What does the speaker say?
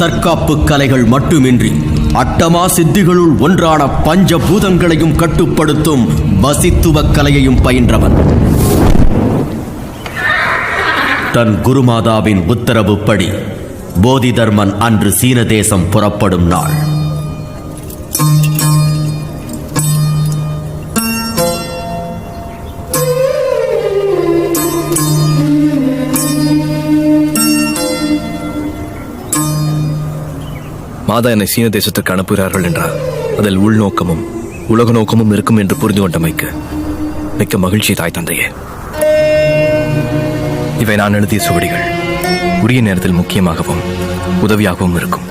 தற்காப்பு கலைகள் மட்டுமின்றி அட்டமா சித்திகளுள் ஒன்றான பஞ்சபூதங்களையும் கட்டுப்படுத்தும் வசித்துவ கலையையும் பயின்றவன். தன் குருமாதாவின் உத்தரவுப்படி போதிதர்மன் அன்று சீன தேசம் புறப்படும் நாள். மாதா என்னை சீன தேசத்துக்கு அனுப்புகிறார்கள் என்றால் அதில் உள்நோக்கமும் உலக நோக்கமும் இருக்கும் என்று புரிந்து கொண்டமைக்கு மிக்க மகிழ்ச்சி தாய் தந்தையே. இவை நான் எழுதிய சுவடிகள் உரிய நேரத்தில் முக்கியமாகவும் உதவியாகவும் இருக்கும்.